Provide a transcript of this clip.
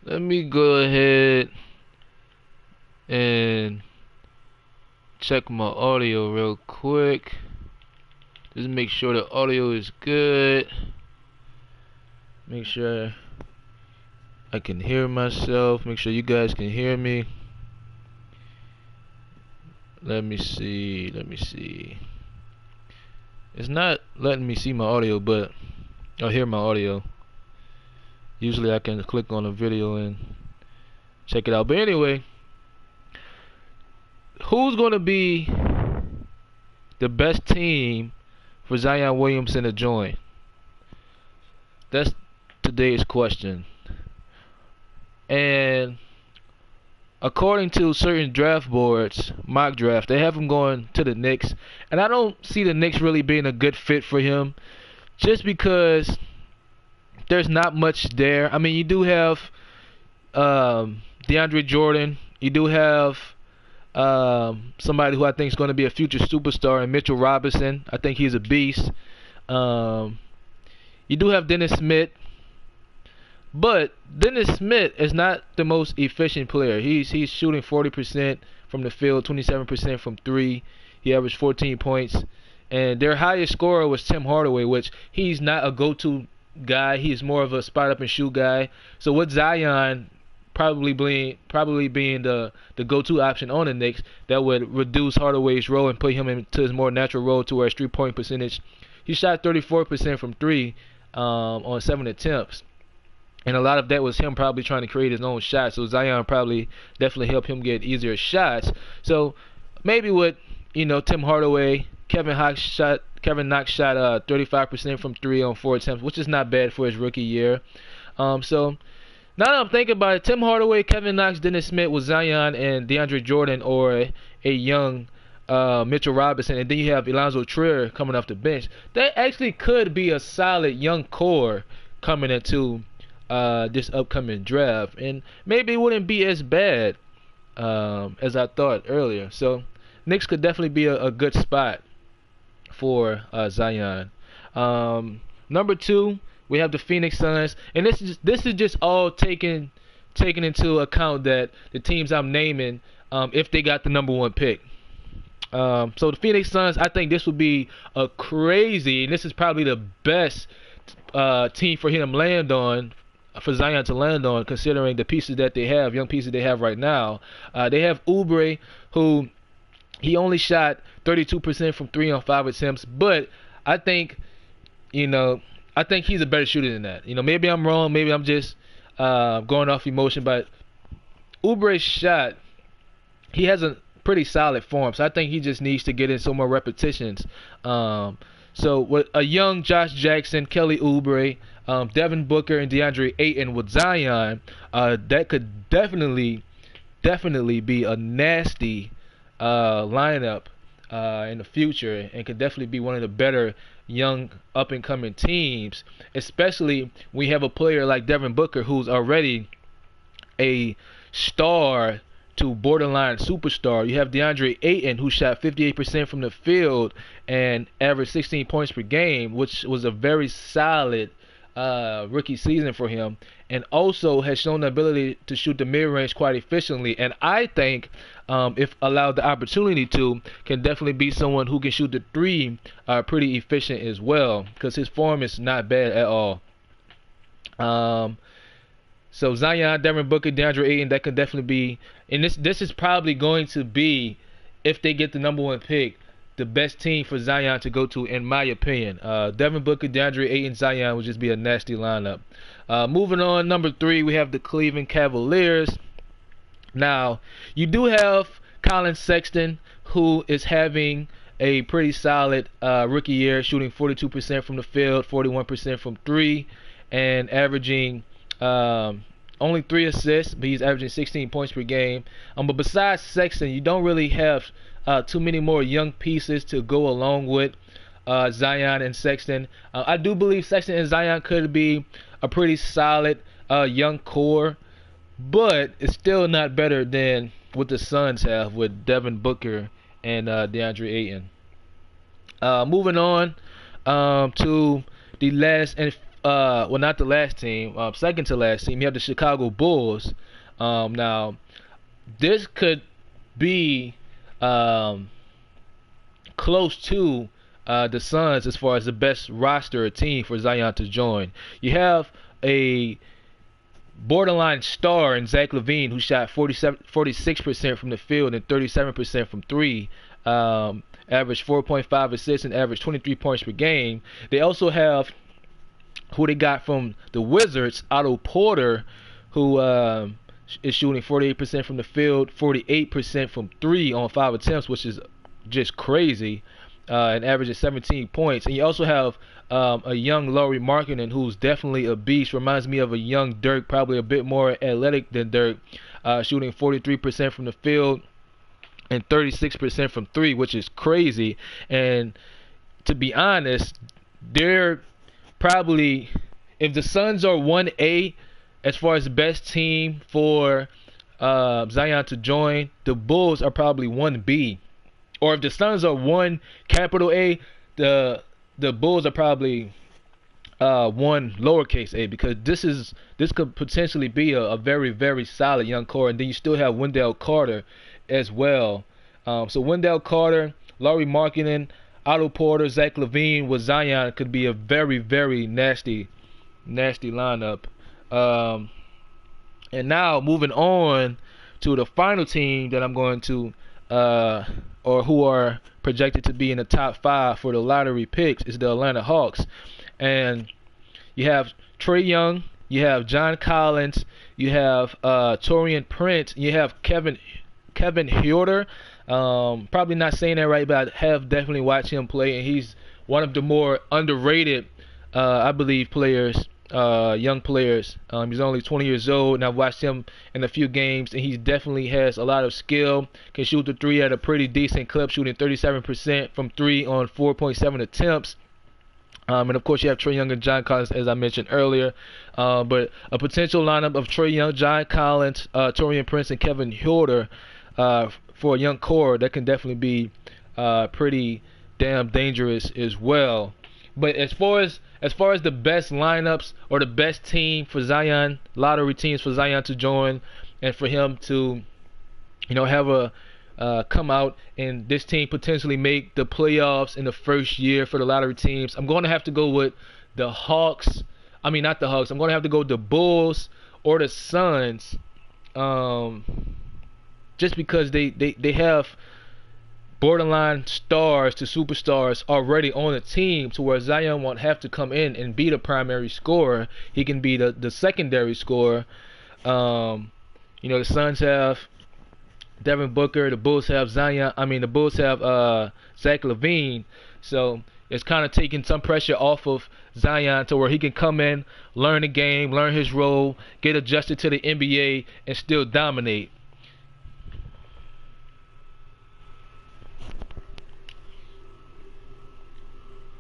Let me go ahead and check my audio real quick. Just make sure the audio is good. Make sure I can hear myself. Make sure you guys can hear me. Let me see. It's not letting me see my audio, but I'll hear my audio. Usually I can click on a video and check it out. But anyway, who's going to be the best team for Zion Williamson to join? That's today's question. And according to certain draft boards, mock draft, they have him going to the Knicks. And I don't see the Knicks really being a good fit for him just because there's not much there. I mean, you do have DeAndre Jordan. You do have somebody who I think is going to be a future superstar, and Mitchell Robinson. I think he's a beast. You do have Dennis Smith, but Dennis Smith is not the most efficient player. He's shooting 40% from the field, 27% from three. He averaged 14 points, and their highest scorer was Tim Hardaway, which he's not a go-to guy. He's more of a spot up and shoot guy. So with Zion probably being the go-to option on the Knicks, that would reduce Hardaway's role and put him into his more natural role to where his three-point percentage. He shot 34% from three on 7 attempts. And a lot of that was him probably trying to create his own shots. So Zion probably definitely helped him get easier shots. So maybe with Tim Hardaway, Kevin Knox shot 35% from three on 4 attempts, which is not bad for his rookie year. So now that I'm thinking about it, Tim Hardaway, Kevin Knox, Dennis Smith with Zion and DeAndre Jordan, or a young Mitchell Robinson, and then you have Alonzo Trier coming off the bench. That actually could be a solid young core coming into this upcoming draft, and maybe it wouldn't be as bad as I thought earlier. So Knicks could definitely be a good spot for Zion. Number 2, we have the Phoenix Suns, and this is just all taken into account that the teams I'm naming, if they got the number 1 pick. So the Phoenix Suns, I think this would be a crazy, and this is probably the best team for him to land on, for Zion to land on, considering the pieces that they have, young pieces they have right now. They have Oubre, who he only shot 32% from 3 on 5 attempts, but I think he's a better shooter than that. Maybe I'm wrong, maybe I'm just going off emotion, but Oubre's shot, he has a pretty solid form, so I think he just needs to get in some more repetitions. So with a young Josh Jackson, Kelly Oubre, Devin Booker, and DeAndre Ayton with Zion, that could definitely be a nasty lineup in the future, and could definitely be one of the better young up-and-coming teams, especially when you have a player like Devin Booker, who's already a star to borderline superstar. You have DeAndre Ayton, who shot 58% from the field and averaged 16 points per game, which was a very solid rookie season for him, and also has shown the ability to shoot the mid-range quite efficiently. And I think, if allowed the opportunity to, can definitely be someone who can shoot the 3 pretty efficient as well, because his form is not bad at all. So Zion, Devin Booker, DeAndre Ayton, that could definitely be, and this is probably going to be, if they get the number 1 pick, the best team for Zion to go to, in my opinion. Devin Booker, DeAndre Ayton, Zion would just be a nasty lineup. Moving on, number 3, we have the Cleveland Cavaliers. Now, you do have Colin Sexton, who is having a pretty solid rookie year, shooting 42% from the field, 41% from 3, and averaging only 3 assists, but he's averaging 16 points per game. But besides Sexton, you don't really have too many more young pieces to go along with Zion and Sexton. I do believe Sexton and Zion could be a pretty solid young core, but it's still not better than what the Suns have with Devin Booker and DeAndre Ayton. Moving on to the last and well, not the last team, second to last team. You have the Chicago Bulls. Now, this could be close to the Suns as far as the best roster team for Zion to join. You have a borderline star in Zach LaVine, who shot 46% from the field and 37% from three. Averaged 4.5 assists and averaged 23 points per game. They also have who they got from the Wizards, Otto Porter, who is shooting 48% from the field, 48% from three on 5 attempts, which is just crazy, and averages 17 points. And you also have a young Lauri Markkanen, who's definitely a beast. Reminds me of a young Dirk, probably a bit more athletic than Dirk, shooting 43% from the field and 36% from three, which is crazy. And to be honest, they're probably, if the Suns are 1A as far as the best team for Zion to join, the Bulls are probably 1B. Or if the Suns are 1 capital A, the Bulls are probably 1 lowercase a, because this could potentially be a very, very solid young core. And then you still have Wendell Carter as well. So Wendell Carter, Lauri Markkanen, Otto Porter, Zach LaVine with Zion could be a very, very nasty lineup. And now moving on to the final team that I'm going to, or who are projected to be in the top 5 for the lottery picks, is the Atlanta Hawks. And you have Trae Young, you have John Collins, you have Taurean Prince, you have Kevin Huerter. Probably not saying that right, but I have definitely watched him play, and he's one of the more underrated, I believe, players, young players. He's only 20 years old, and I've watched him in a few games, and he definitely has a lot of skill. Can shoot the three at a pretty decent clip, shooting 37% from three on 4.7 attempts. And of course, you have Trae Young and John Collins, as I mentioned earlier. But a potential lineup of Trae Young, John Collins, Taurean Prince, and Kevin Huerter for a young core that can definitely be pretty damn dangerous as well. But as far as the best lineups or the best team for Zion, lottery teams for Zion to join, and for him to, have a come out and this team potentially make the playoffs in the first year for the lottery teams, I'm going to have to go with the Hawks. I mean, not the Hawks. I'm going to have to go with the Bulls or the Suns, just because they have borderline stars to superstars already on the team, to where Zion won't have to come in and be the primary scorer. He can be the secondary scorer. The Suns have Devin Booker, the Bulls have the Bulls have Zach LaVine. So it's kind of taking some pressure off of Zion, to where he can come in, learn the game, learn his role, get adjusted to the NBA, and still dominate.